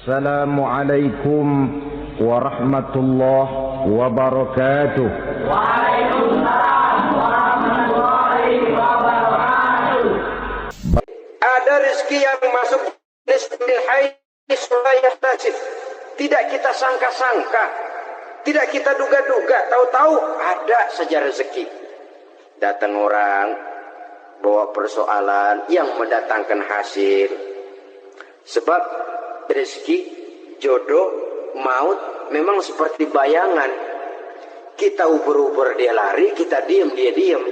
Assalamualaikum warahmatullahi wabarakatuh. Waalaikumsalam warahmatullahi wabarakatuh. Ada rezeki yang masuk min haitsu la yahtasib. Tidak kita sangka-sangka, tidak kita duga-duga, tahu-tahu ada saja rezeki. Datang orang bawa persoalan yang mendatangkan hasil. Sebab rezeki, jodoh, maut memang seperti bayangan. Kita ubur-ubur dia lari, kita diem dia diem.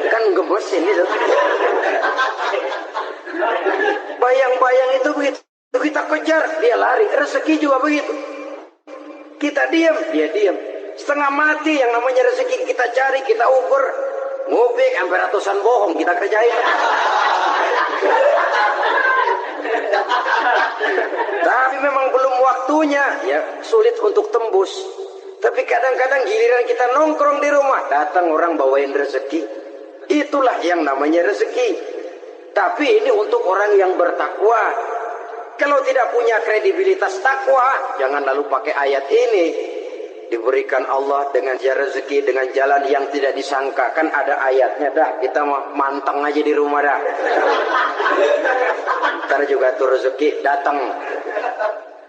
Kan gemesin itu. Bayang-bayang itu begitu. Kita kejar, dia lari. Rezeki juga begitu. Kita diem, dia diem. Setengah mati yang namanya rezeki kita cari, kita ukur. Ngobek sampai ratusan bohong kita kerjain. Tapi memang belum waktunya, ya sulit untuk tembus. Tapi kadang-kadang giliran kita nongkrong di rumah, datang orang bawain rezeki. Itulah yang namanya rezeki. Tapi ini untuk orang yang bertakwa. Kalau tidak punya kredibilitas takwa, jangan lalu pakai ayat ini. Diberikan Allah dengan rezeki dengan jalan yang tidak disangka. Kan ada ayatnya dah. Kita manteng aja di rumah dah. Ntar juga tuh rezeki datang.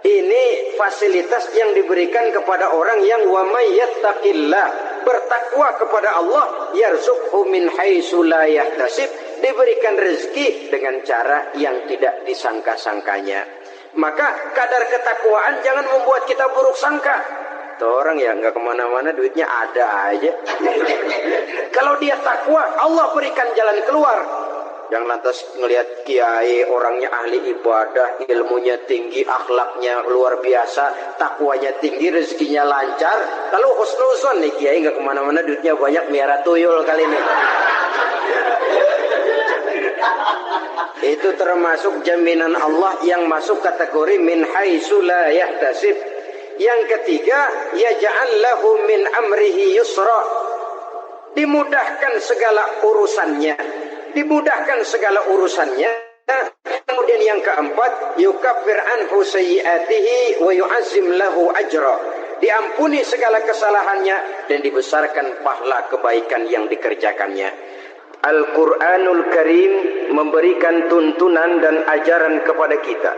Ini fasilitas yang diberikan kepada orang yang wa may yattaqillah, bertakwa kepada Allah, yarzuqhu min haitsu la yahtasib, diberikan rezeki dengan cara yang tidak disangka-sangkanya. Maka kadar ketakwaan jangan membuat kita buruk sangka. Tuh orang ya nggak kemana-mana, duitnya ada aja. Kalau dia takwa, Allah berikan jalan keluar. Yang lantas ngelihat kiai, orangnya ahli ibadah, ilmunya tinggi, akhlaknya luar biasa, takwanya tinggi, rezekinya lancar. Kalau husnuzon nih kiai nggak kemana-mana, duitnya banyak, miara tuyul kali ini. Itu termasuk jaminan Allah yang masuk kategori min haitsu la yahtasib. Yang ketiga, yaj'al lahu min amrihi yusra. Dimudahkan segala urusannya. Dimudahkan segala urusannya. Kemudian yang keempat, yukaffir anhu sayyi'atihi wa yu'azzim lahu ajra. Diampuni segala kesalahannya dan dibesarkan pahala kebaikan yang dikerjakannya. Al-Quranul Karim memberikan tuntunan dan ajaran kepada kita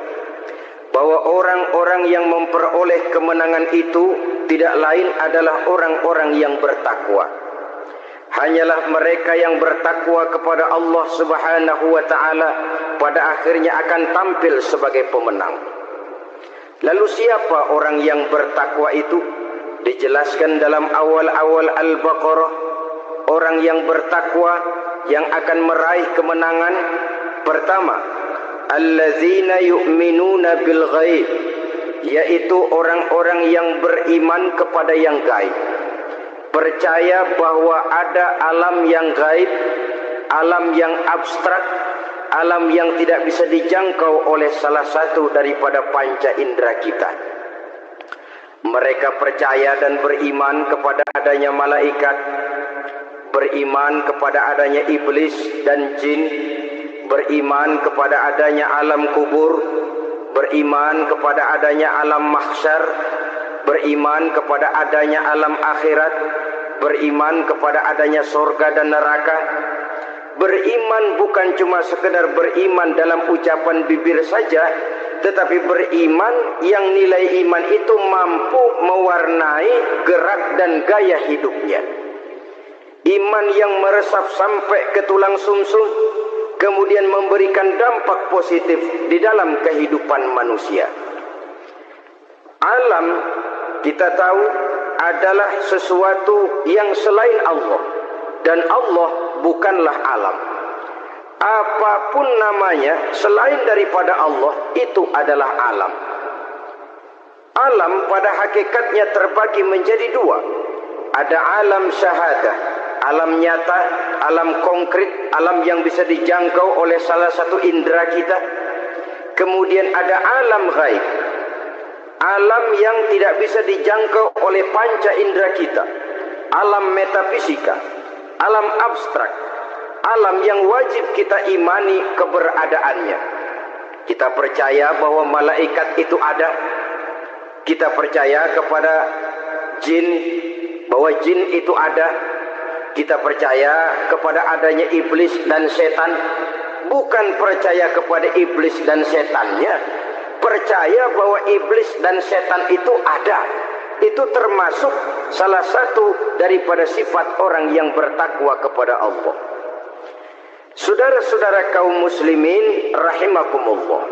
bahwa orang-orang yang memperoleh kemenangan itu tidak lain adalah orang-orang yang bertakwa. Hanyalah mereka yang bertakwa kepada Allah Subhanahu wa ta'ala pada akhirnya akan tampil sebagai pemenang. Lalu siapa orang yang bertakwa itu? Dijelaskan dalam awal-awal Al-Baqarah. Orang yang bertakwa yang akan meraih kemenangan, pertama, allazina yu'minuna bil ghaib, yaitu orang-orang yang beriman kepada yang gaib. Percaya bahwa ada alam yang gaib, alam yang abstrak, alam yang tidak bisa dijangkau oleh salah satu daripada panca indera kita. Mereka percaya dan beriman kepada adanya malaikat, beriman kepada adanya iblis dan jin, beriman kepada adanya alam kubur, beriman kepada adanya alam mahsyar, beriman kepada adanya alam akhirat, beriman kepada adanya surga dan neraka. Beriman bukan cuma sekedar beriman dalam ucapan bibir saja, tetapi beriman yang nilai iman itu mampu mewarnai gerak dan gaya hidupnya. Iman yang meresap sampai ke tulang sumsum, kemudian memberikan dampak positif di dalam kehidupan manusia. Alam kita tahu adalah sesuatu yang selain Allah, dan Allah bukanlah alam. Apapun namanya selain daripada Allah itu adalah alam. Alam pada hakikatnya terbagi menjadi dua. Ada alam syahadah, alam nyata, alam konkret, alam yang bisa dijangkau oleh salah satu indera kita. Kemudian ada alam ghaib, alam yang tidak bisa dijangkau oleh panca indera kita, alam metafisika, alam abstrak, alam yang wajib kita imani keberadaannya. Kita percaya bahwa malaikat itu ada. Kita percaya kepada jin, bahwa jin itu ada. Kita percaya kepada adanya iblis dan setan. Bukan percaya kepada iblis dan setannya. Percaya bahwa iblis dan setan itu ada. Itu termasuk salah satu daripada sifat orang yang bertakwa kepada Allah. Saudara-saudara kaum muslimin rahimakumullah,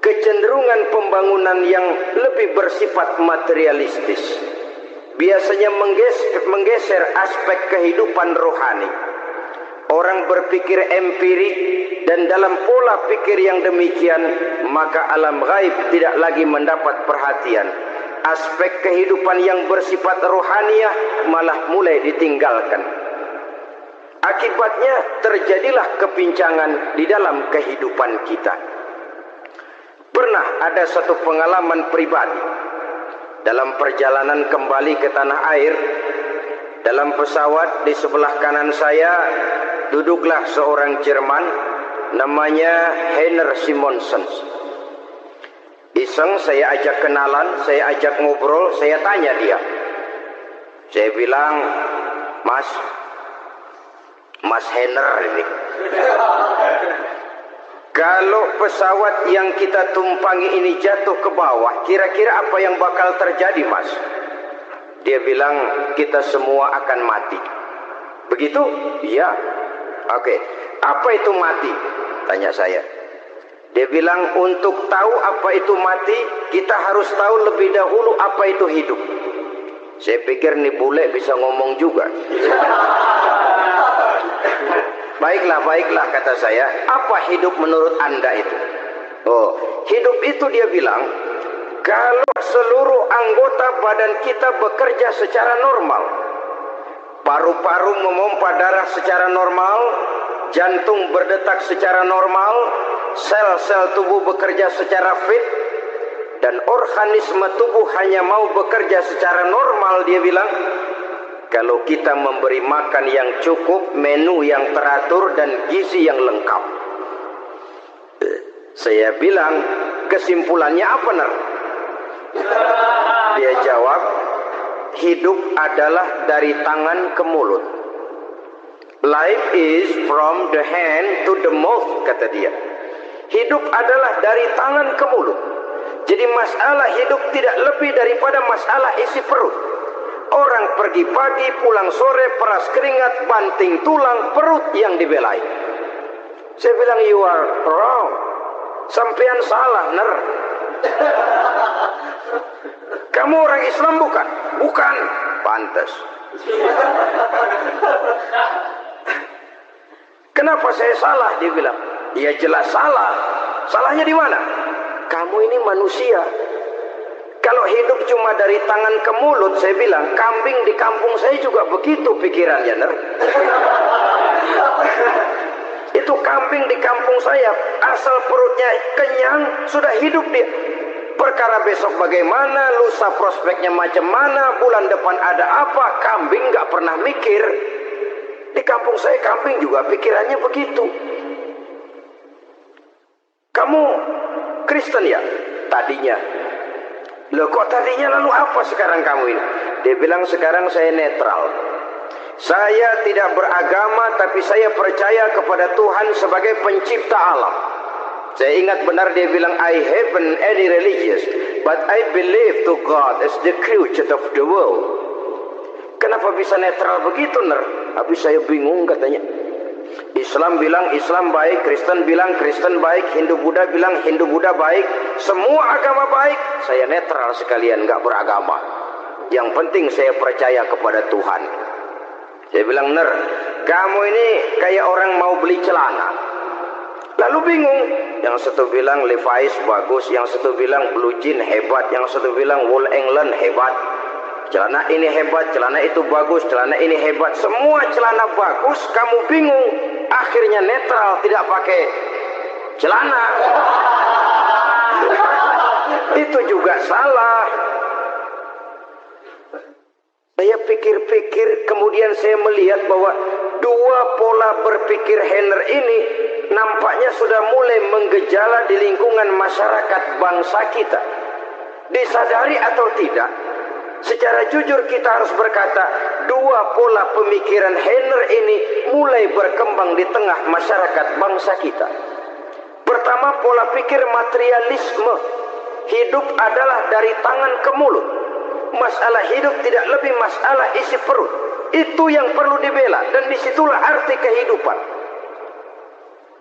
kecenderungan pembangunan yang lebih bersifat materialistis biasanya menggeser aspek kehidupan rohani. Orang berpikir empirik, dan dalam pola pikir yang demikian maka alam gaib tidak lagi mendapat perhatian. Aspek kehidupan yang bersifat rohaniah malah mulai ditinggalkan. Akibatnya terjadilah kepincangan di dalam kehidupan kita. Pernah ada satu pengalaman pribadi. Dalam perjalanan kembali ke tanah air, dalam pesawat di sebelah kanan saya duduklah seorang Jerman namanya Heiner Simonsen. Iseng saya ajak kenalan, saya ajak ngobrol, saya tanya dia. Saya bilang, Mas Heiner ini, kalau pesawat yang kita tumpangi ini jatuh ke bawah, kira-kira apa yang bakal terjadi, Mas? Dia bilang, kita semua akan mati. Begitu? Iya. Oke. Apa itu mati? Tanya saya. Dia bilang, untuk tahu apa itu mati, kita harus tahu lebih dahulu apa itu hidup. Saya pikir nih bule bisa ngomong juga. Baiklah kata saya. Apa hidup menurut Anda itu? Oh, hidup itu dia bilang, kalau seluruh anggota badan kita bekerja secara normal, paru-paru memompa darah secara normal, jantung berdetak secara normal, sel-sel tubuh bekerja secara fit, dan organisme tubuh hanya mau bekerja secara normal, dia bilang, kalau kita memberi makan yang cukup, menu yang teratur, dan gizi yang lengkap. Saya bilang, kesimpulannya apa, Ner? Dia jawab, hidup adalah dari tangan ke mulut. Life is from the hand to the mouth, kata dia. Hidup adalah dari tangan ke mulut. Jadi masalah hidup tidak lebih daripada masalah isi perut. Orang pergi pagi, pulang sore, peras keringat, banting tulang, perut yang dibelai. Saya bilang, you are wrong. Sampean salah, Ner. Kamu orang Islam bukan? Bukan. Pantas. Kenapa saya salah? Dia bilang, ya jelas salah. Salahnya di mana? Kamu ini manusia. Kalau hidup cuma dari tangan ke mulut, saya bilang, kambing di kampung saya juga begitu pikirannya, Ner. Itu kambing di kampung saya, asal perutnya kenyang, sudah hidup dia. Perkara besok bagaimana, lusa prospeknya macam mana, bulan depan ada apa, kambing nggak pernah mikir. Di kampung saya kambing juga pikirannya begitu. Kamu Kristen ya? Tadinya. Loh kok tadinya, lalu apa sekarang kamu ini? Dia bilang, sekarang saya netral. Saya tidak beragama, tapi saya percaya kepada Tuhan sebagai pencipta alam. Saya ingat benar dia bilang, I haven't any religious, but I believe to God as the creator of the world. Kenapa bisa netral begitu, Ner? Habis saya bingung katanya. Islam bilang Islam baik, Kristen bilang Kristen baik, Hindu Buddha bilang Hindu Buddha baik, semua agama baik. Saya netral sekalian, nggak beragama. Yang penting saya percaya kepada Tuhan. Saya bilang, Ner, kamu ini kayak orang mau beli celana. Lalu bingung. Yang satu bilang Levi's bagus, yang satu bilang Blue Jean hebat, yang satu bilang Wool England hebat. Celana ini hebat, celana itu bagus, celana ini hebat. Semua celana bagus, kamu bingung. Akhirnya netral, tidak pakai celana. Itu juga salah. Saya pikir-pikir, kemudian saya melihat bahwa dua pola berpikir Heiner ini nampaknya sudah mulai menggejala di lingkungan masyarakat bangsa kita. Disadari atau tidak, secara jujur kita harus berkata, dua pola pemikiran Heiner ini mulai berkembang di tengah masyarakat bangsa kita. Pertama, pola pikir materialisme. Hidup adalah dari tangan ke mulut. Masalah hidup tidak lebih masalah isi perut. Itu yang perlu dibela, dan disitulah arti kehidupan.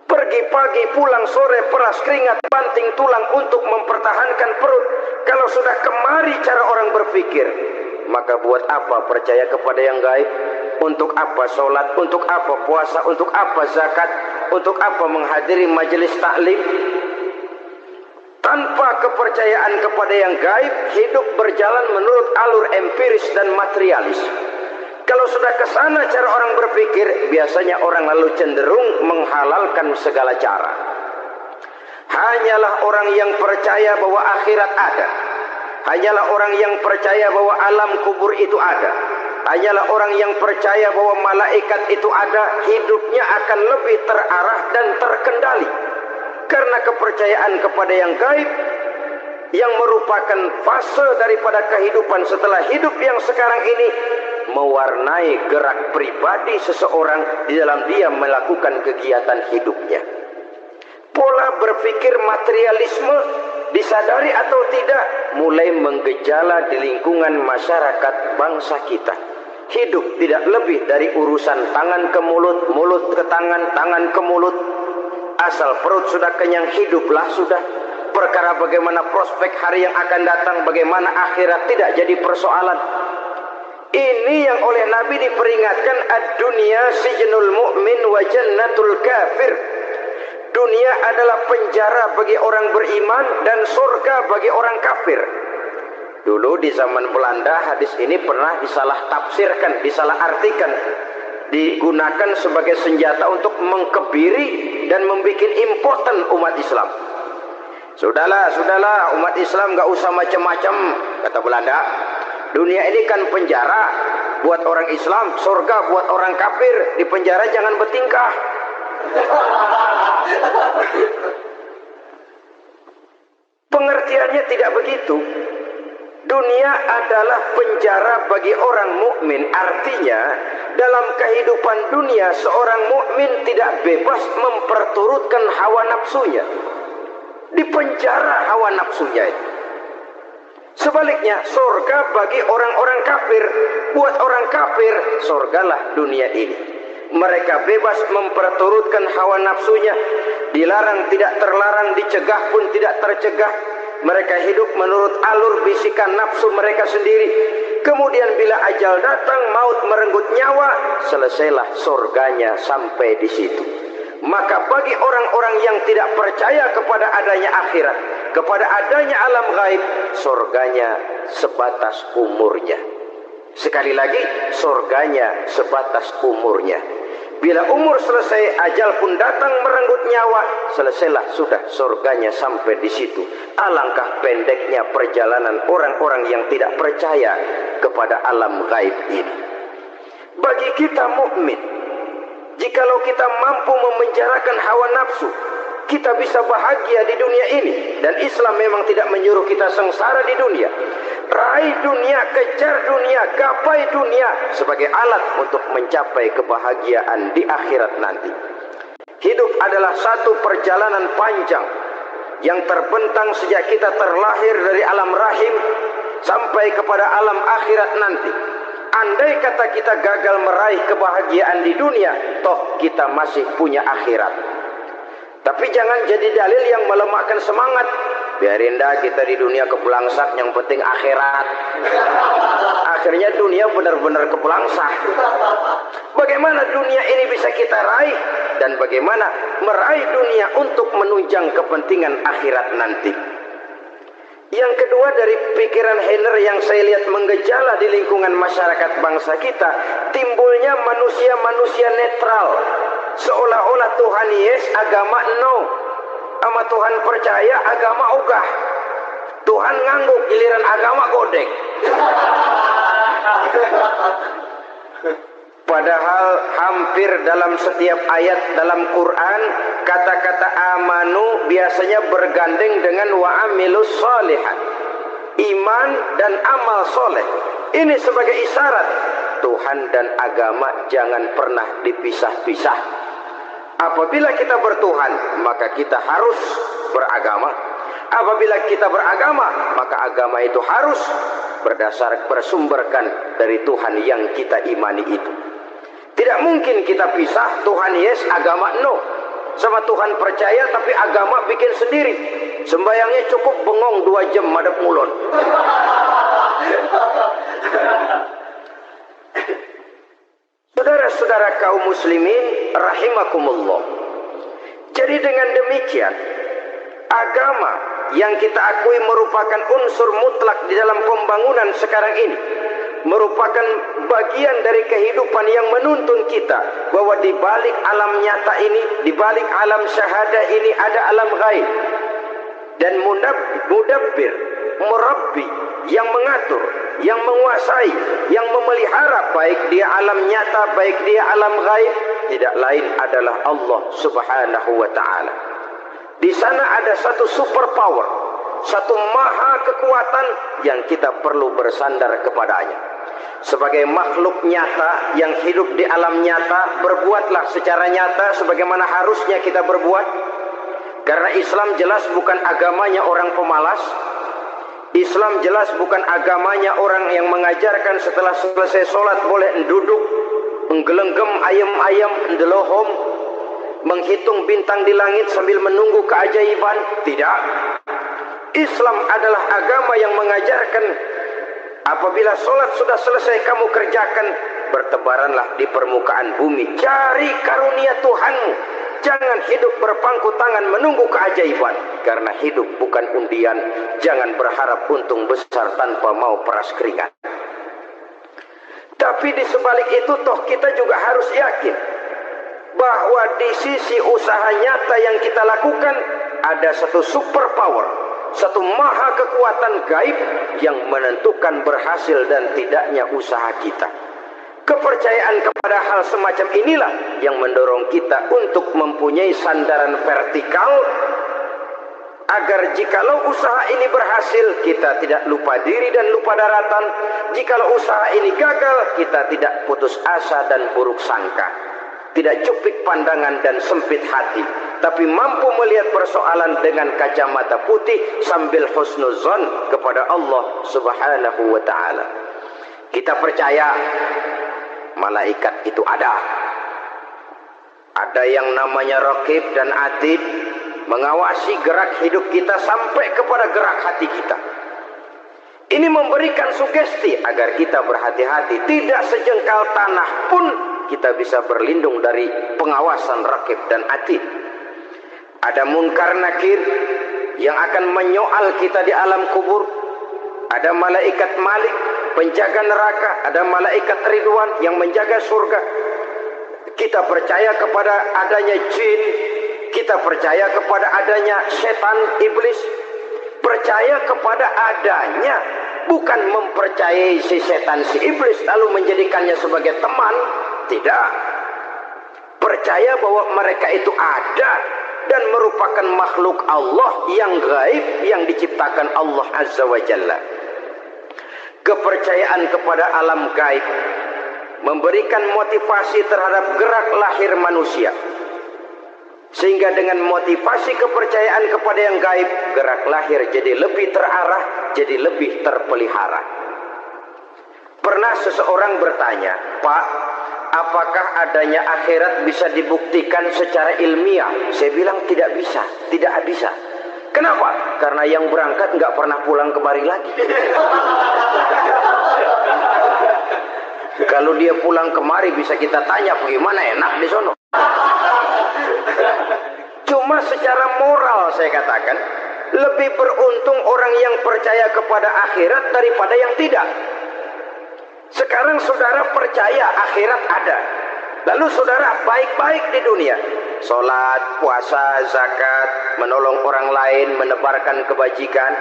Pergi pagi, pulang sore, peras keringat, banting tulang untuk mempertahankan perut. Kalau sudah kemari cara orang berpikir, maka buat apa percaya kepada yang gaib? Untuk apa sholat? Untuk apa puasa? Untuk apa zakat? Untuk apa menghadiri majelis taklim? Tanpa kepercayaan kepada yang gaib, hidup berjalan menurut alur empiris dan materialis. Kalau sudah ke sana cara orang berpikir, biasanya orang lalu cenderung menghalalkan segala cara. Hanyalah orang yang percaya bahwa akhirat ada. Hanyalah orang yang percaya bahwa alam kubur itu ada. Hanyalah orang yang percaya bahwa malaikat itu ada, hidupnya akan lebih terarah dan terkendali. Karena kepercayaan kepada yang gaib, yang merupakan fase daripada kehidupan setelah hidup yang sekarang ini, mewarnai gerak pribadi seseorang di dalam dia melakukan kegiatan hidupnya. Pola berpikir materialisme, disadari atau tidak, mulai menggejala di lingkungan masyarakat bangsa kita. Hidup tidak lebih dari urusan tangan ke mulut, mulut ke tangan, tangan ke mulut. Asal perut sudah kenyang, hiduplah sudah. Perkara bagaimana prospek hari yang akan datang, bagaimana akhirat, tidak jadi persoalan. Ini yang oleh Nabi diperingatkan, ad-dunya sijnul mu'min wa jannatul kafir. Dunia adalah penjara bagi orang beriman dan surga bagi orang kafir. Dulu di zaman Belanda hadis ini pernah disalah tafsirkan, disalah artikan, digunakan sebagai senjata untuk mengkebiri dan membuat impoten umat Islam. Sudahlah umat Islam gak usah macam-macam, kata Belanda. Dunia ini kan penjara buat orang Islam, surga buat orang kafir. Di penjara jangan bertingkah. Pengertiannya tidak begitu. Dunia adalah penjara bagi orang mukmin. Artinya dalam kehidupan dunia seorang mukmin tidak bebas memperturutkan hawa nafsunya. Di penjara hawa nafsunya itu. Sebaliknya, surga bagi orang-orang kafir. Buat orang kafir, surgalah dunia ini. Mereka bebas memperturutkan hawa nafsunya. Dilarang tidak terlarang, dicegah pun tidak tercegah. Mereka hidup menurut alur bisikan nafsu mereka sendiri. Kemudian bila ajal datang, maut merenggut nyawa, selesailah surganya sampai di situ. Maka bagi orang-orang yang tidak percaya kepada adanya akhirat, kepada adanya alam gaib, surganya sebatas umurnya. Sekali lagi, surganya sebatas umurnya. Bila umur selesai, ajal pun datang merenggut nyawa, selesailah sudah surganya sampai di situ. Alangkah pendeknya perjalanan orang-orang yang tidak percaya kepada alam gaib ini. Bagi kita mukmin, jikalau kita mampu memenjarakan hawa nafsu, kita bisa bahagia di dunia ini. Dan Islam memang tidak menyuruh kita sengsara di dunia. Raih dunia, kejar dunia, gapai dunia sebagai alat untuk mencapai kebahagiaan di akhirat nanti. Hidup adalah satu perjalanan panjang yang terbentang sejak kita terlahir dari alam rahim sampai kepada alam akhirat nanti. Andai kata kita gagal meraih kebahagiaan di dunia, toh kita masih punya akhirat. Tapi jangan jadi dalil yang melemahkan semangat. Biarin dah kita di dunia kebelangsak, yang penting akhirat. Akhirnya dunia benar-benar kebelangsak. Bagaimana dunia ini bisa kita raih, dan bagaimana meraih dunia untuk menunjang kepentingan akhirat nanti. Yang kedua, dari pikiran Heiner yang saya lihat menggejala di lingkungan masyarakat bangsa kita, timbulnya manusia-manusia netral. Seolah-olah Tuhan yes, agama no. Sama Tuhan percaya, agama ogah. Tuhan ngangguk, giliran agama godek. Padahal hampir dalam setiap ayat dalam Quran kata-kata amanu biasanya bergandeng dengan wa amilus sholihat. Iman dan amal soleh. Ini sebagai isyarat Tuhan dan agama jangan pernah dipisah-pisah. Apabila kita bertuhan, maka kita harus beragama. Apabila kita beragama, maka agama itu harus bersumberkan dari Tuhan yang kita imani itu. Tidak mungkin kita pisah, Tuhan yes, agama no. Sama Tuhan percaya tapi agama bikin sendiri. Sembayangnya cukup bengong 2 jam madep mulon. Saudara-saudara kaum muslimin rahimakumullah. Jadi dengan demikian, agama yang kita akui merupakan unsur mutlak di dalam pembangunan sekarang ini, merupakan bagian dari kehidupan yang menuntun kita bahwa di balik alam nyata ini, di balik alam syahadah ini ada alam gaib. Dan mudabbir, murabbi, yang mengatur, yang menguasai, yang memelihara baik dia alam nyata, baik dia alam gaib, tidak lain adalah Allah Subhanahu wa taala. Di sana ada satu super power, satu maha kekuatan yang kita perlu bersandar kepadanya. Sebagai makhluk nyata yang hidup di alam nyata, berbuatlah secara nyata sebagaimana harusnya kita berbuat. Karena Islam jelas bukan agamanya orang pemalas. Islam jelas bukan agamanya orang yang mengajarkan setelah selesai sholat boleh duduk, menggelenggam ayam-ayam, ndelohom, menghitung bintang di langit sambil menunggu keajaiban. Tidak. Islam adalah agama yang mengajarkan apabila sholat sudah selesai kamu kerjakan, bertebaranlah di permukaan bumi, cari karunia Tuhanmu. Jangan hidup berpangku tangan menunggu keajaiban. Karena hidup bukan undian. Jangan berharap untung besar tanpa mau peras keringat. Tapi di sebalik itu toh kita juga harus yakin bahwa di sisi usaha nyata yang kita lakukan ada satu super power, satu maha kekuatan gaib yang menentukan berhasil dan tidaknya usaha kita. Kepercayaan kepada hal semacam inilah yang mendorong kita untuk mempunyai sandaran vertikal agar jikalau usaha ini berhasil kita tidak lupa diri dan lupa daratan. Jikalau usaha ini gagal kita tidak putus asa dan buruk sangka, tidak cupik pandangan dan sempit hati, tapi mampu melihat persoalan dengan kacamata putih sambil husnuzon kepada Allah Subhanahu wa taala. Kita percaya malaikat itu ada. Ada yang namanya raqib dan atid, mengawasi gerak hidup kita sampai kepada gerak hati kita. Ini memberikan sugesti agar kita berhati-hati. Tidak sejengkal tanah pun kita bisa berlindung dari pengawasan raqib dan atid. Ada munkar nakir yang akan menyoal kita di alam kubur. Ada malaikat malik, penjaga neraka. Ada malaikat ridwan yang menjaga surga. Kita percaya kepada adanya jin. Kita percaya kepada adanya setan, iblis. Percaya kepada adanya, bukan mempercayai si setan, si iblis lalu menjadikannya sebagai teman. Tidak. Percaya bahwa mereka itu ada dan merupakan makhluk Allah yang gaib yang diciptakan Allah Azza wa Jalla. Kepercayaan kepada alam gaib memberikan motivasi terhadap gerak lahir manusia. Sehingga dengan motivasi kepercayaan kepada yang gaib, gerak lahir jadi lebih terarah, jadi lebih terpelihara. Pernah seseorang bertanya, "Pak, apakah adanya akhirat bisa dibuktikan secara ilmiah?" Saya bilang tidak bisa, tidak bisa. Kenapa? Karena yang berangkat nggak pernah pulang kemari lagi. Kalau dia pulang kemari bisa kita tanya bagaimana enak di sono. Cuma secara moral saya katakan, lebih beruntung orang yang percaya kepada akhirat daripada yang tidak. Sekarang saudara percaya akhirat ada. Lalu saudara baik-baik di dunia. Sholat, puasa, zakat, menolong orang lain, menebarkan kebajikan.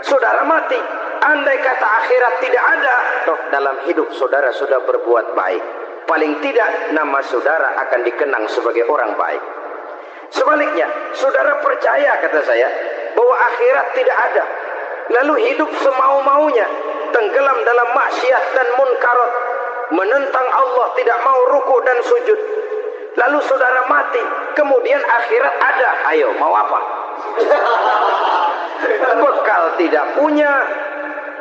Saudara mati. Andai kata akhirat tidak ada, toh dalam hidup saudara sudah berbuat baik. paling tidak nama saudara akan dikenang sebagai orang baik. Sebaliknya, saudara percaya, kata saya, bahwa akhirat tidak ada, lalu hidup semau-maunya, tenggelam dalam maksiat dan munkarat, menentang Allah, tidak mau ruku dan sujud. Lalu saudara mati, kemudian akhirat ada. Ayo, mau apa? Bekal tidak punya.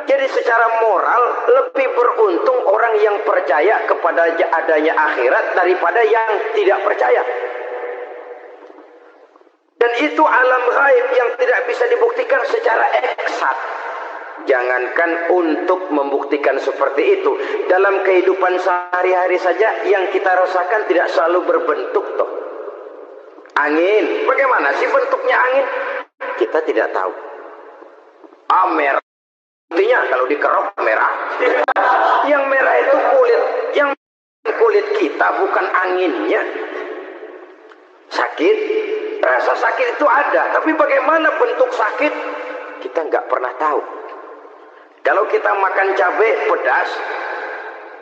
Jadi secara moral lebih beruntung orang yang percaya kepada adanya akhirat daripada yang tidak percaya. Dan itu alam gaib yang tidak bisa dibuktikan secara eksakt. Jangankan untuk membuktikan seperti itu, dalam kehidupan sehari-hari saja yang kita rasakan tidak selalu berbentuk toh. Angin, bagaimana sih bentuknya angin? Kita tidak tahu. Merah, artinya kalau dikerok merah. Yang merah itu kulit, yang kulit kita bukan anginnya. Sakit, rasa sakit itu ada, tapi bagaimana bentuk sakit kita nggak pernah tahu. Kalau kita makan cabai pedas,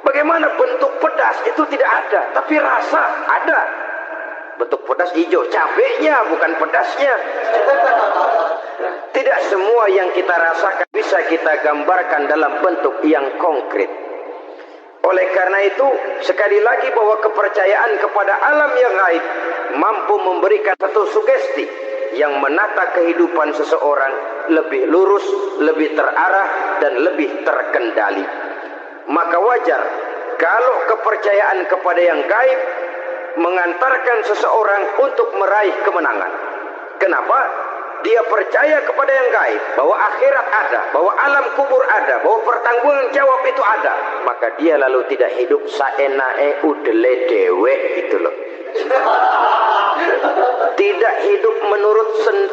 bagaimana bentuk pedas itu tidak ada, tapi rasa ada. Bentuk pedas hijau, cabainya bukan pedasnya. Tidak semua yang kita rasakan bisa kita gambarkan dalam bentuk yang konkret. Oleh karena itu, sekali lagi bahwa kepercayaan kepada alam yang gaib mampu memberikan satu sugesti yang menata kehidupan seseorang lebih lurus, lebih terarah, dan lebih terkendali. Maka wajar kalau kepercayaan kepada yang gaib mengantarkan seseorang untuk meraih kemenangan. Kenapa? Dia percaya kepada yang gaib, bahwa akhirat ada, bahwa alam kubur ada, bahwa pertanggungan jawab itu ada. Maka dia lalu tidak hidup saenae udele dewe, itu loh. Tidak hidup menurut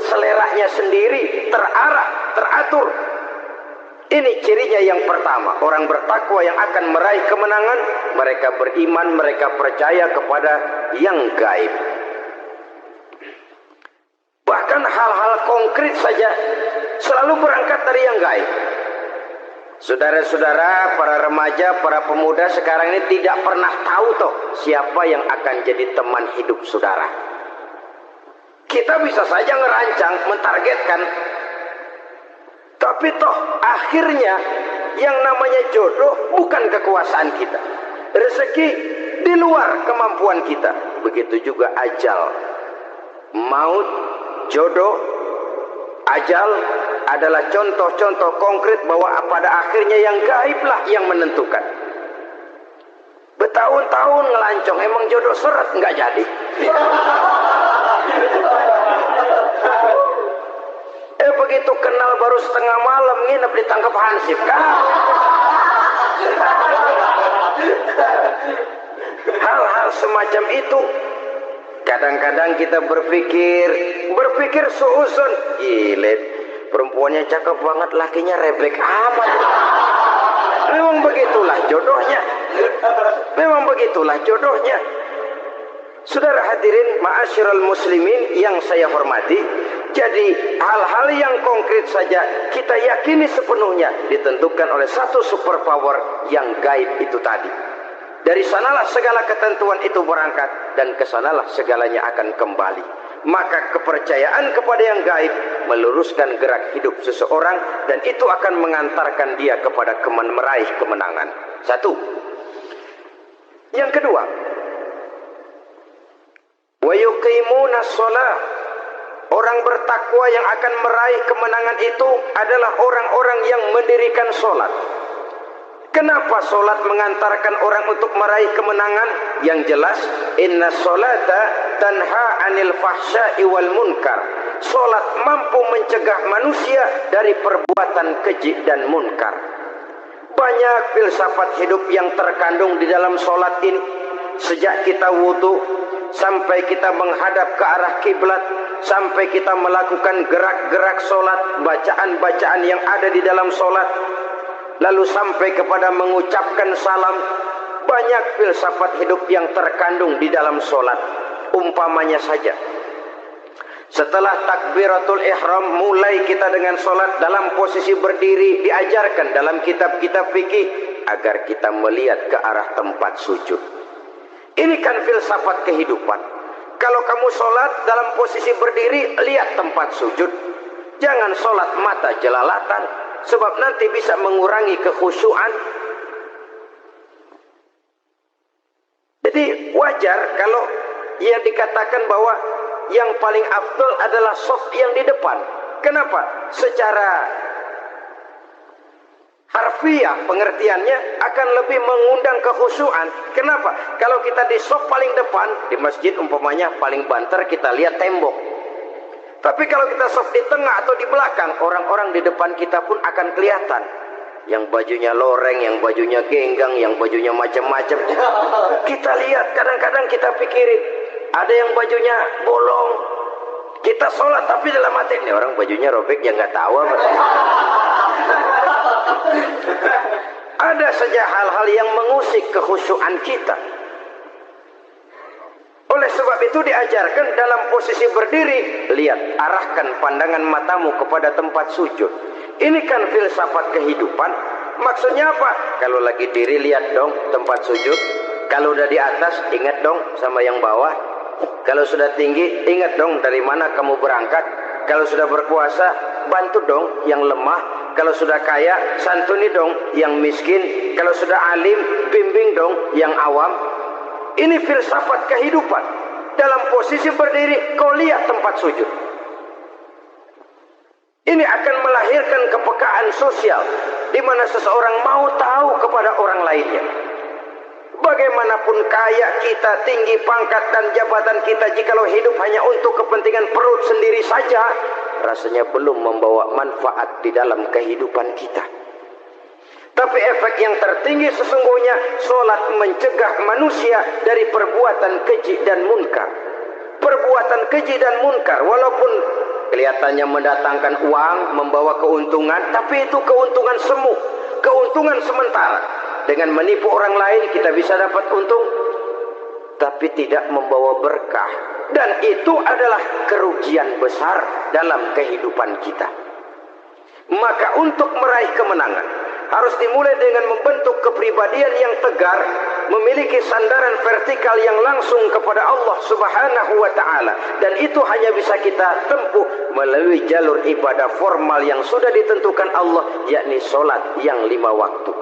seleranya sendiri, terarah, teratur. Ini cirinya yang pertama. Orang bertakwa yang akan meraih kemenangan, mereka beriman, mereka percaya kepada yang gaib. Bahkan hal-hal konkret saja selalu berangkat dari yang gaib. Saudara-saudara, para remaja, para pemuda sekarang ini tidak pernah tahu toh siapa yang akan jadi teman hidup saudara. Kita bisa saja ngerancang, mentargetkan, tapi toh akhirnya yang namanya jodoh bukan kekuasaan kita. Rezeki di luar kemampuan kita. Begitu juga ajal. Maut, jodoh, ajal adalah contoh-contoh konkret bahwa pada akhirnya yang gaiblah yang menentukan. Bertahun-tahun ngelancong, emang jodoh seret nggak jadi. Begitu kenal baru setengah malam nginep ditangkap hansip kan. Hal-hal semacam itu kadang-kadang kita berpikir suuzon, gile, perempuannya cakep banget, lakinya rebek amat. Memang begitulah jodohnya. Memang begitulah jodohnya. Saudara hadirin ma'asyiral muslimin yang saya hormati, jadi hal-hal yang konkret saja kita yakini sepenuhnya ditentukan oleh satu superpower yang gaib itu tadi. Dari sanalah segala ketentuan itu berangkat dan kesanalah segalanya akan kembali. Maka kepercayaan kepada yang gaib meluruskan gerak hidup seseorang dan itu akan mengantarkan dia kepada meraih kemenangan. Satu. Yang kedua, wa yuqimuna shalah. Orang bertakwa yang akan meraih kemenangan itu adalah orang-orang yang mendirikan sholat. Kenapa sholat mengantarkan orang untuk meraih kemenangan? Yang jelas, inna sholata tanha anil fahsya'i wal munkar. Sholat mampu mencegah manusia dari perbuatan keji dan munkar. Banyak filsafat hidup yang terkandung di dalam sholat ini. Sejak kita wudu, sampai kita menghadap ke arah kiblat, sampai kita melakukan gerak-gerak sholat, bacaan-bacaan yang ada di dalam sholat, lalu sampai kepada mengucapkan salam. Banyak filsafat hidup yang terkandung di dalam sholat. Umpamanya saja, setelah takbiratul ihram, mulai kita dengan sholat dalam posisi berdiri, diajarkan dalam kitab-kitab fikih agar kita melihat ke arah tempat sujud. Ini kan filsafat kehidupan. Kalau kamu sholat dalam posisi berdiri, lihat tempat sujud. Jangan sholat mata jelalatan, sebab nanti bisa mengurangi kekhusyuan. Jadi wajar kalau yang dikatakan bahwa yang paling afdol adalah shaf yang di depan. Kenapa? Secara harfiah pengertiannya akan lebih mengundang kekhusyuan. Kenapa? Kalau kita di shaf paling depan di masjid umpamanya paling banter, kita lihat tembok. Tapi kalau kita shaf di tengah atau di belakang, orang-orang di depan kita pun akan kelihatan. Yang bajunya loreng, yang bajunya genggang, yang bajunya macam-macam. Kita lihat, kadang-kadang kita pikirin, ada yang bajunya bolong. Kita sholat tapi dalam hati, ini orang bajunya robek, yang nggak tahu apa. Ada saja hal-hal yang mengusik kekhusyuan kita. Oleh sebab itu diajarkan dalam posisi berdiri, lihat, arahkan pandangan matamu kepada tempat sujud. Ini kan filsafat kehidupan. Maksudnya apa? Kalau lagi diri, lihat dong tempat sujud. Kalau udah di atas, ingat dong sama yang bawah. Kalau sudah tinggi, ingat dong dari mana kamu berangkat. Kalau sudah berkuasa, bantu dong yang lemah. Kalau sudah kaya, santuni dong yang miskin. Kalau sudah alim, bimbing dong yang awam. Ini filsafat kehidupan. Dalam posisi berdiri, kau lihat tempat sujud. Ini akan melahirkan kepekaan sosial, di mana seseorang mau tahu kepada orang lainnya. Bagaimanapun kaya kita, tinggi pangkat dan jabatan kita, jikalau hidup hanya untuk kepentingan perut sendiri saja, rasanya belum membawa manfaat di dalam kehidupan kita. Tapi efek yang tertinggi sesungguhnya, sholat mencegah manusia dari perbuatan keji dan munkar. Perbuatan keji dan munkar, walaupun kelihatannya mendatangkan uang, membawa keuntungan, tapi itu keuntungan semu, keuntungan sementara. Dengan menipu orang lain kita bisa dapat untung, tapi tidak membawa berkah. Dan itu adalah kerugian besar dalam kehidupan kita. Maka untuk meraih kemenangan, harus dimulai dengan membentuk kepribadian yang tegar, memiliki sandaran vertikal yang langsung kepada Allah Subhanahu wa ta'ala. Dan itu hanya bisa kita tempuh melalui jalur ibadah formal yang sudah ditentukan Allah, yakni sholat yang 5 waktu.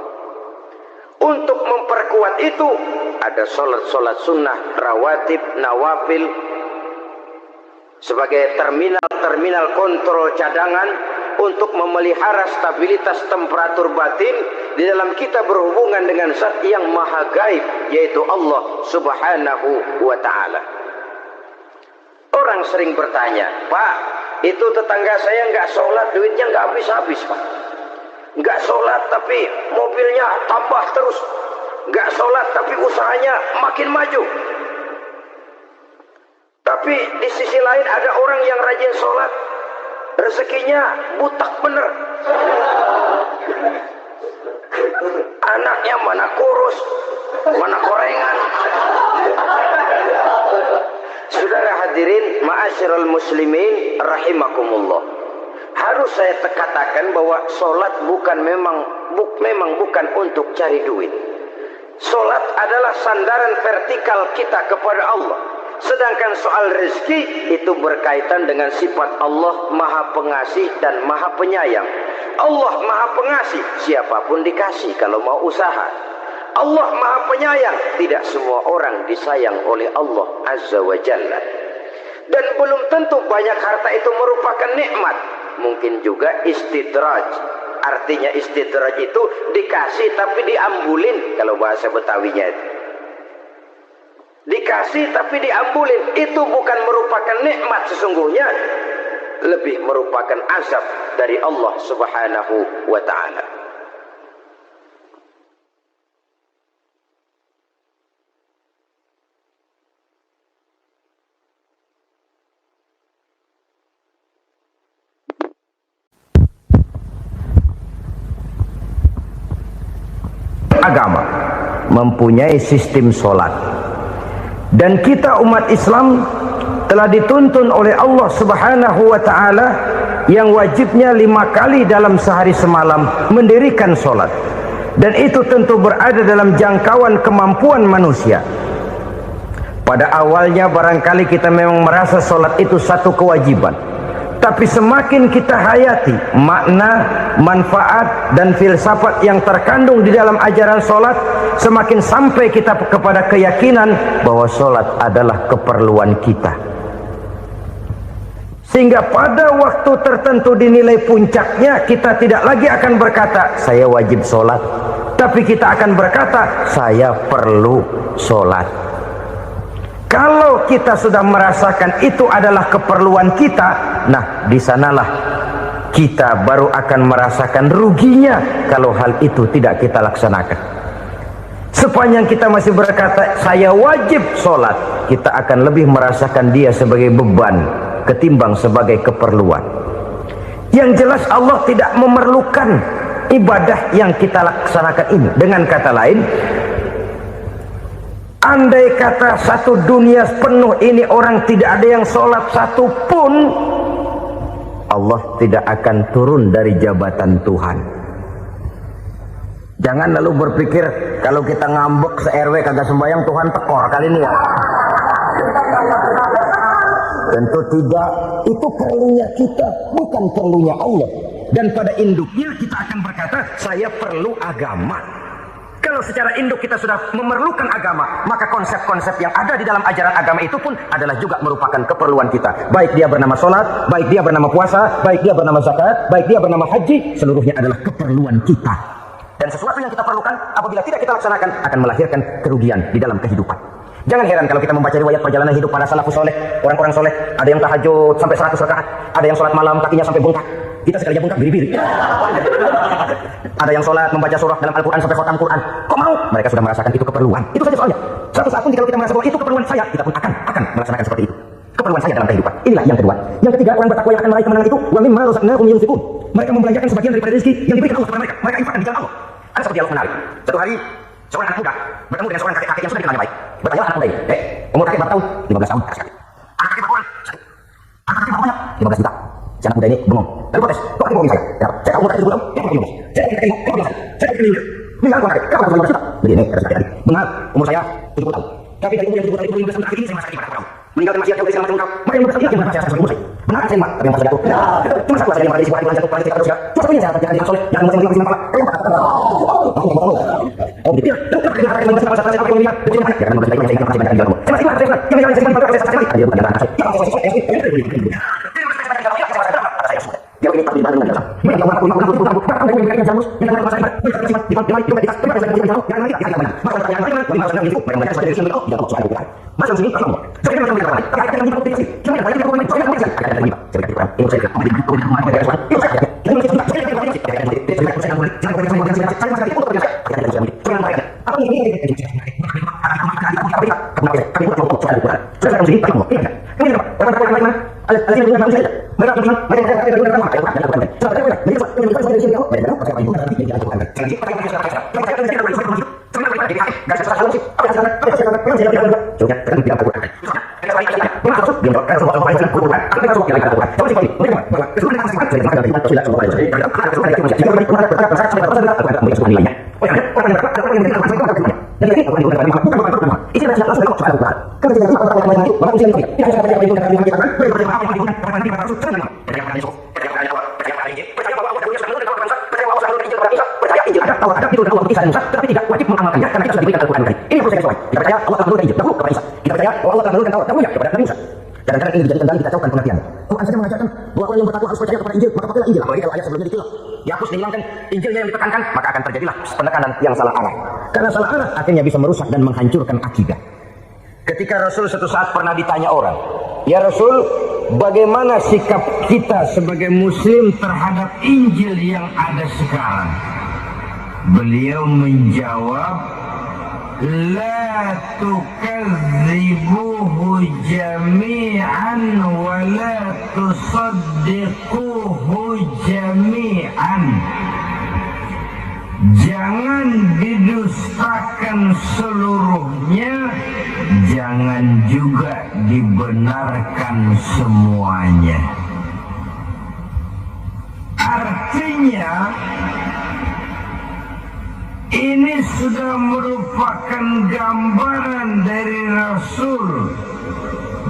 Untuk memperkuat itu, ada sholat sunnah, rawatib, nawafil, sebagai terminal kontrol cadangan untuk memelihara stabilitas temperatur batin di dalam kita berhubungan dengan Zat yang maha gaib, yaitu Allah Subhanahu wa ta'ala. Orang sering bertanya, Pak, itu tetangga saya nggak sholat, duitnya nggak habis-habis, Pak. Nggak sholat tapi mobilnya tambah terus. Nggak sholat tapi usahanya makin maju. Tapi di sisi lain ada orang yang rajin sholat, rezekinya butak bener. Anaknya mana kurus, mana korengan. Saudara hadirin, ma'asyiral muslimin rahimakumullah. Harus saya katakan bahwa sholat memang bukan untuk cari duit. Sholat adalah sandaran vertikal kita kepada Allah. Sedangkan soal rezeki itu berkaitan dengan sifat Allah maha pengasih dan maha penyayang. Allah maha pengasih, siapapun dikasih kalau mau usaha. Allah maha penyayang, tidak semua orang disayang oleh Allah Azza wa Jalla. Dan belum tentu banyak harta itu merupakan nikmat. Mungkin juga istidraj. Artinya istidraj itu dikasih tapi diambulin, kalau bahasa Betawinya itu. Dikasih tapi diambulin, itu bukan merupakan nikmat sesungguhnya, lebih merupakan azab dari Allah Subhanahu wa ta'ala. Agama mempunyai sistem sholat, dan kita umat Islam telah dituntun oleh Allah Subhanahu wa ta'ala yang wajibnya 5 kali dalam sehari semalam mendirikan sholat, dan itu tentu berada dalam jangkauan kemampuan manusia. Pada awalnya barangkali kita memang merasa sholat itu satu kewajiban, tapi semakin kita hayati makna, manfaat dan filsafat yang terkandung di dalam ajaran sholat, semakin sampai kita kepada keyakinan bahwa sholat adalah keperluan kita. Sehingga pada waktu tertentu dinilai puncaknya, kita tidak lagi akan berkata saya wajib sholat, tapi kita akan berkata saya perlu sholat. Kalau kita sudah merasakan itu adalah keperluan kita, nah di sanalah kita baru akan merasakan ruginya kalau hal itu tidak kita laksanakan. Sepanjang kita masih berkata saya wajib sholat, kita akan lebih merasakan dia sebagai beban ketimbang sebagai keperluan. Yang jelas Allah tidak memerlukan ibadah yang kita laksanakan ini. Dengan kata lain, andai kata satu dunia penuh ini orang tidak ada yang sholat satu pun, Allah tidak akan turun dari jabatan Tuhan. Jangan lalu berpikir kalau kita ngambek se-RW kagak sembahyang Tuhan tekor kali ini ya. Tentu tidak, itu perlunya kita, bukan perlunya Allah. Dan pada induknya kita akan berkata saya perlu agama. Kalau secara induk kita sudah memerlukan agama, maka konsep-konsep yang ada di dalam ajaran agama itu pun adalah juga merupakan keperluan kita. Baik dia bernama sholat, baik dia bernama puasa, baik dia bernama zakat, baik dia bernama haji, seluruhnya adalah keperluan kita. Dan sesuatu yang kita perlukan, apabila tidak kita laksanakan, akan melahirkan kerugian di dalam kehidupan. Jangan heran kalau kita membaca riwayat perjalanan hidup para salafus soleh, orang-orang soleh. Ada yang tahajud sampai 100 rakaat, ada yang sholat malam kakinya sampai bengkak. Kita sekali aja bengkak biri-biri. Ada yang sholat membaca surah dalam Al-Quran sampai khotam Quran. Kok mau? Mereka sudah merasakan itu keperluan. Itu saja soalnya. Suatu saat pun kalau kita merasa bahwa itu keperluan saya, kita pun akan melaksanakan seperti itu. Keperluan saya dalam kehidupan. Inilah yang kedua. Yang ketiga, orang bertakwa yang akan meraih kemenangan itu, wa mimma razaqnahum yunfiqun. Mereka membelanjakan sebagian daripada rezeki yang diberikan Allah kepada mereka. Mereka infakkan di jalan Allah. Ada seperti dialog menarik. Satu hari seorang anak muda bertemu dengan seorang kakek-kakek yang sudah dikenalnya baik. Bertanya anak muda ini, umur kakek berapa tahun? 15 tahun. Anak kakek berapa orang? Anak kakek berapa banyak? 15 juta. Si anak muda ini bengong. Lalu protes, kok kakek bohongin saya? Saya tahu umur kakek 10 tahun, dia bohongin 15. Saya kakek ini, kok bohongin saya? Saya kakek ini, bilang aku kakek, kamu 15 juta. Jadi ini, kata kakek tadi, benar, umur saya 70 tahun. Tapi dari umur yang 70 tahun itu, 15 tahun ini saya masih pada tahun. Meninggalkan maksiat yang dari segala macam engkau. Maka yang 15 tahun ini, yang saya umur saya. Benar, saya mak, tapi yang jatuh. Cuma satu saja yang ada di sebuah jatuh, pada kita terus. Cuma satunya saya dapat yang soleh, yang masih meninggalkan kepala. Yang kata-kata. Aku ngomong tolong. Oh, betul. Terus kakek yang masih pada saya, apa yang dia? Betul kan? Jangan membeli lagi yang saya ingat masih banyak yang jalan. Saya masih ingat, yang saya ingat pada saya. Ada bukan dalam saya. Dia ini tak dibanding dengan jasa. Mereka orang aku bahkan dari mereka yang jamus, yang akan merasakan mereka di depan di kita mereka yang jauh, yang lagi kita mana. Masa yang lain, masa yang itu, mereka sudah dari sini di dalam soal kita. Masa sini apa? Saya yang mereka lain. Kakak yang kita potensi. Cuma yang kita komen, saya yang mereka. Kakak yang kita. Saya kita ini saya apa di itu dengan mereka semua. Itu saja. Ini kita saya yang potensi. Kakak yang kita. Saya yang boleh. Jangan boleh saya masih itu untuk kita. Kakak yang kita. Saya mereka. Apa ini? Kenapa ya? Kami buat soal kita. Saya yang sini tak mau. Ini apa? Orang-orang lain mana? Ada yang dengan manusia. Mereka tuh mereka ada itu dalam kisah Musa, tapi tidak wajib mengamalkannya karena kita sudah diberikan Al-Quran tadi. Ini yang perlu saya sesuai. Kita percaya Allah telah menurunkan Injil dahulu kepada Isa. Kita percaya bahwa Allah telah menurunkan Taurat dahulunya kepada Nabi Musa. Kadang-kadang ini dijadikan dalil dikacaukan pengertian. Quran saja mengajarkan bahwa orang yang bertakwa harus percaya kepada Injil, maka pakailah Injil. Apalagi kalau ayat sebelumnya ditilap, dihapus, dihilangkan, Injilnya yang ditekankan, maka akan terjadilah penekanan yang salah arah. Karena salah arah akhirnya bisa merusak dan menghancurkan akidah. Ketika Rasul suatu saat pernah ditanya orang, ya Rasul, bagaimana sikap kita sebagai Muslim terhadap Injil yang ada sekarang? Beliau menjawab, la tukadzibuhu jami'an wa la tusaddiquhu jami'an. Jangan didustakan seluruhnya, jangan juga dibenarkan semuanya. Artinya Ini sudah merupakan gambaran dari Rasul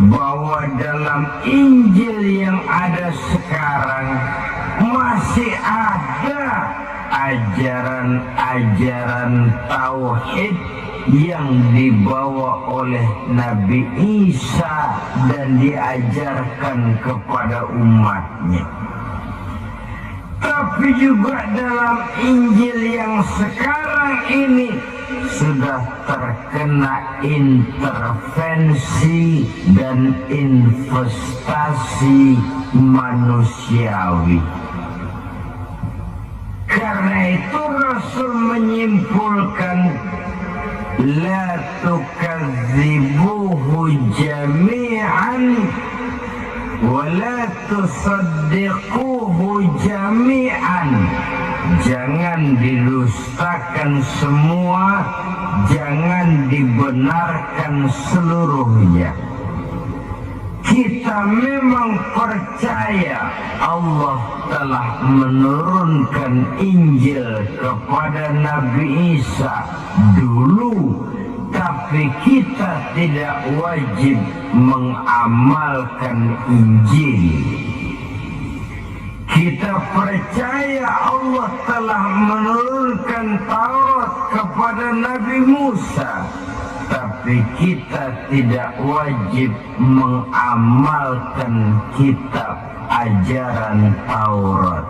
bahwa dalam Injil yang ada sekarang masih ada ajaran-ajaran tauhid yang dibawa oleh Nabi Isa dan diajarkan kepada umatnya. Tapi juga dalam Injil yang sekarang ini sudah terkena intervensi dan investasi manusiawi. Karena itu Rasul menyimpulkan la tukadzibuhu jami'an wala tusaddiquhu jami'an. Jangan didustakan semua, jangan dibenarkan seluruhnya. Kita memang percaya Allah telah menurunkan Injil kepada Nabi Isa dulu, tapi kita tidak wajib mengamalkan Injil. Kita percaya Allah telah menurunkan Taurat kepada Nabi Musa, tapi kita tidak wajib mengamalkan kitab ajaran Taurat.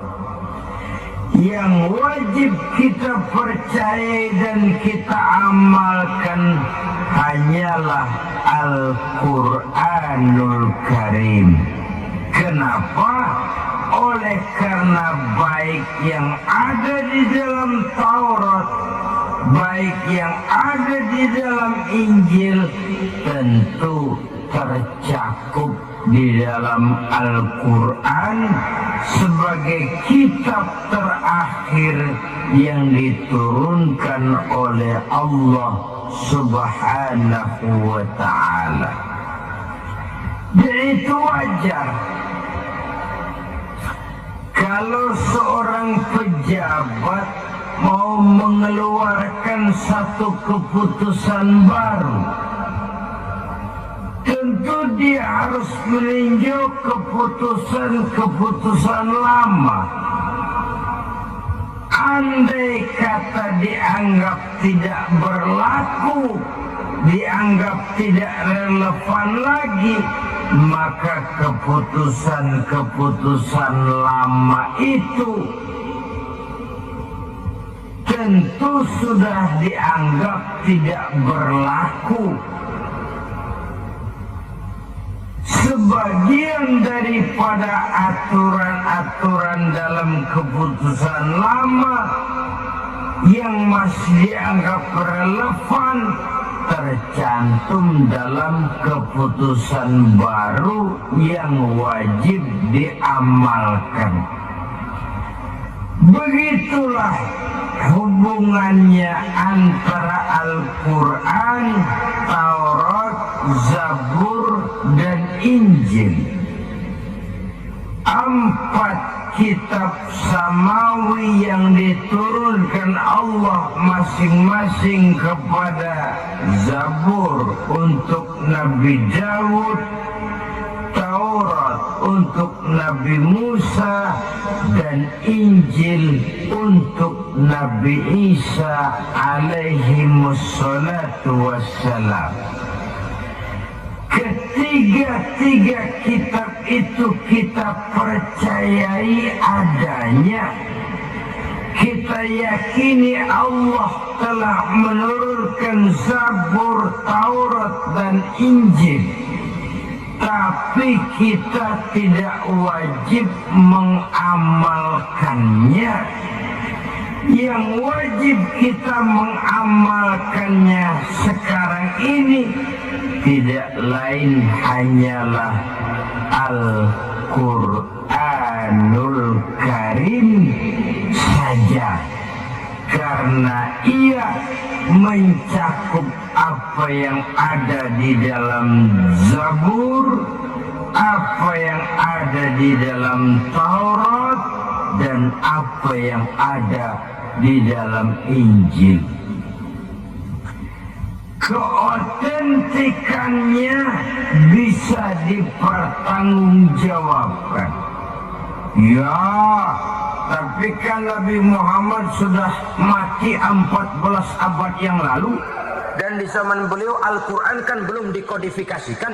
Yang wajib kita percaya dan kita amalkan hanyalah Al-Quranul Karim. Kenapa? Oleh karena baik yang ada di dalam Taurat, baik yang ada di dalam Injil tentu tercakup di dalam Al-Quran sebagai kitab terakhir yang diturunkan oleh Allah Subhanahu wa ta'ala. Dan itu wajar kalau seorang pejabat mau mengeluarkan satu keputusan baru, tentu dia harus meninjau keputusan-keputusan lama. Andai kata dianggap tidak berlaku, dianggap tidak relevan lagi, maka keputusan-keputusan lama itu tentu sudah dianggap tidak berlaku. Sebagian daripada aturan-aturan dalam keputusan lama yang masih dianggap relevan tercantum dalam keputusan baru yang wajib diamalkan. Begitulah hubungannya antara Al-Quran, Taurat, Zabur, dan Injil. 4 kitab samawi yang diturunkan Allah masing-masing kepada Zabur untuk Nabi Daud, Taurat untuk Nabi Musa, dan Injil untuk Nabi Isa alaihi wassalatu wassalam. Ketiga-tiga kitab itu kita percayai adanya. Kita yakini Allah telah menurunkan Zabur, Taurat, dan Injil. Tapi kita tidak wajib mengamalkannya. Yang wajib kita mengamalkannya sekarang ini tidak lain hanyalah Al-Quranul Karim saja, karena ia mencakup apa yang ada di dalam Zabur, apa yang ada di dalam Taurat, dan apa yang ada di dalam Injil. Keotentikannya bisa dipertanggungjawabkan. Ya, tapi kan Nabi Muhammad sudah mati 14 abad yang lalu. Dan di zaman beliau Al-Quran kan belum dikodifikasikan,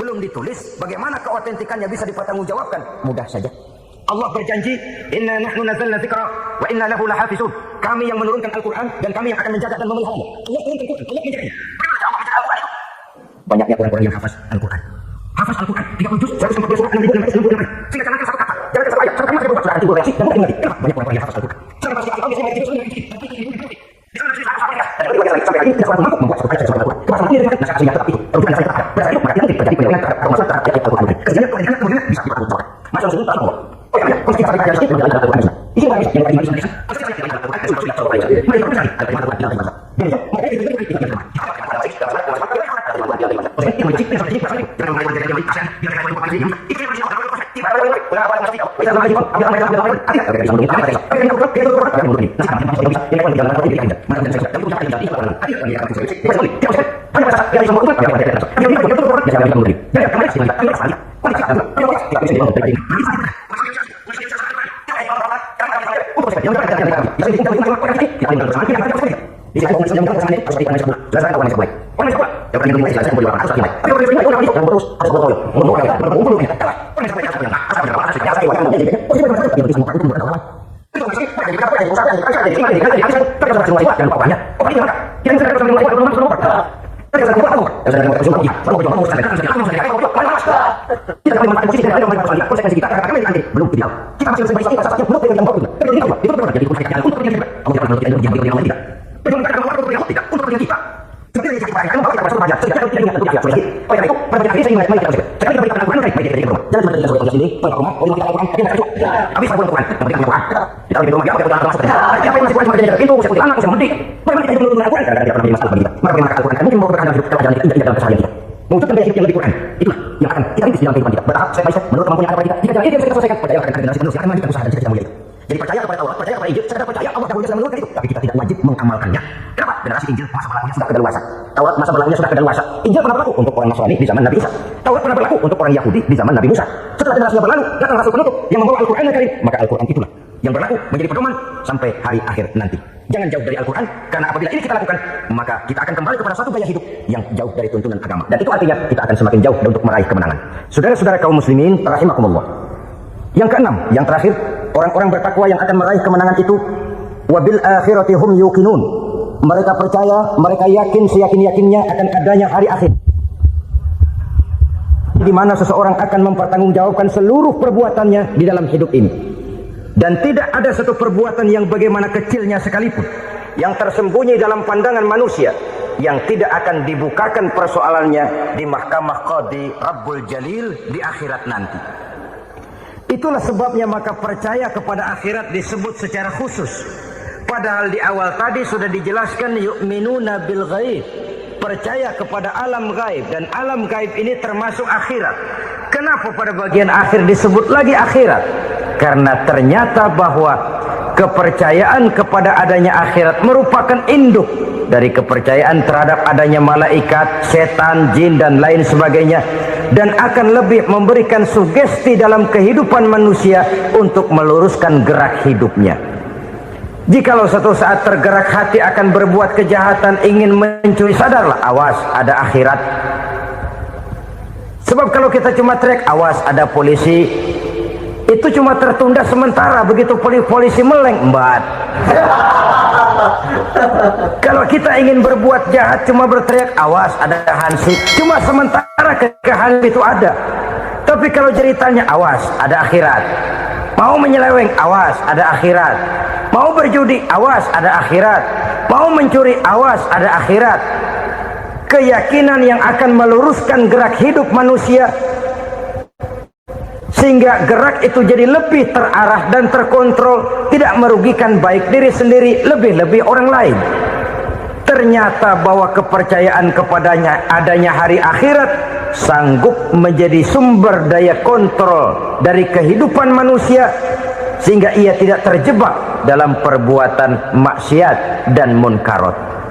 belum ditulis. Bagaimana keotentikannya bisa dipertanggungjawabkan? Mudah saja. Allah berjanji, inna nahnu nazzalna dzikra wa inna lahu lahafizun. Kami yang menurunkan Al-Quran dan kami yang akan menjaga dan memeliharanya. Allah turunkan Al-Quran, Allah menjaganya. Banyaknya orang-orang yang hafaz Al-Quran. Hafaz Al-Quran 30 juz, 150 surat, 6.666. Sehingga jangankan satu kata, jangankan satu ayat, satu kalimat sudah anti reaksi dan mungkin mati. Kenapa? Banyak orang yang hafaz Al-Quran. Sampai pasti Allah biasanya mati terus. Jadi percaya kepada Taurat, percaya kepada Injil, saya percaya Allah dahulu sudah menurunkan itu, tapi kita tidak wajib mengamalkannya. Kenapa? Generasi Injil masa berlakunya sudah kedaluarsa. Taurat masa berlakunya sudah kedaluarsa. Injil pernah berlaku untuk orang Nasrani di zaman Nabi Isa. Taurat pernah berlaku untuk orang Yahudi di zaman Nabi Musa. Setelah generasinya berlalu, datang rasul penutup yang membawa Al-Quran yang karim, maka Al-Quran itulah yang berlaku menjadi pedoman sampai hari akhir nanti. Jangan jauh dari Al-Quran, karena apabila ini kita lakukan, maka kita akan kembali kepada satu gaya hidup yang jauh dari tuntunan agama. Dan itu artinya kita akan semakin jauh untuk meraih kemenangan. Saudara-saudara kaum muslimin, rahimakumullah. Yang keenam, yang terakhir, orang-orang bertakwa yang akan meraih kemenangan itu, wabil akhirati hum yuqinun. Mereka percaya, mereka yakin seyakin-yakinnya akan adanya hari akhir, di mana seseorang akan mempertanggungjawabkan seluruh perbuatannya di dalam hidup ini. Dan tidak ada satu perbuatan yang bagaimana kecilnya sekalipun yang tersembunyi dalam pandangan manusia yang tidak akan dibukakan persoalannya di mahkamah Qadi Rabbul Jalil di akhirat nanti. Itulah sebabnya maka percaya kepada akhirat disebut secara khusus. Padahal di awal tadi sudah dijelaskan yu'minuna bil ghaib, percaya kepada alam gaib, dan alam gaib ini termasuk akhirat. Kenapa pada bagian akhir disebut lagi akhirat? Karena ternyata bahwa kepercayaan kepada adanya akhirat merupakan induk dari kepercayaan terhadap adanya malaikat, setan, jin, dan lain sebagainya, dan akan lebih memberikan sugesti dalam kehidupan manusia untuk meluruskan gerak hidupnya. Jikalau satu saat tergerak hati akan berbuat kejahatan, ingin mencuri, sadarlah, awas ada akhirat. Sebab kalau kita cuma teriak awas ada polisi, itu cuma tertunda sementara. Begitu polisi meleng, embat. Kalau kita ingin berbuat jahat cuma berteriak awas ada hansip, cuma sementara ketika hansip itu ada. Tapi kalau ceritanya awas ada akhirat, mau menyeleweng awas ada akhirat, mau berjudi awas ada akhirat, mau mencuri awas ada akhirat. Keyakinan yang akan meluruskan gerak hidup manusia sehingga gerak itu jadi lebih terarah dan terkontrol, tidak merugikan baik diri sendiri, lebih-lebih orang lain. Ternyata bahwa kepercayaan kepadanya adanya hari akhirat sanggup menjadi sumber daya kontrol dari kehidupan manusia, sehingga ia tidak terjebak dalam perbuatan maksiat dan munkarat.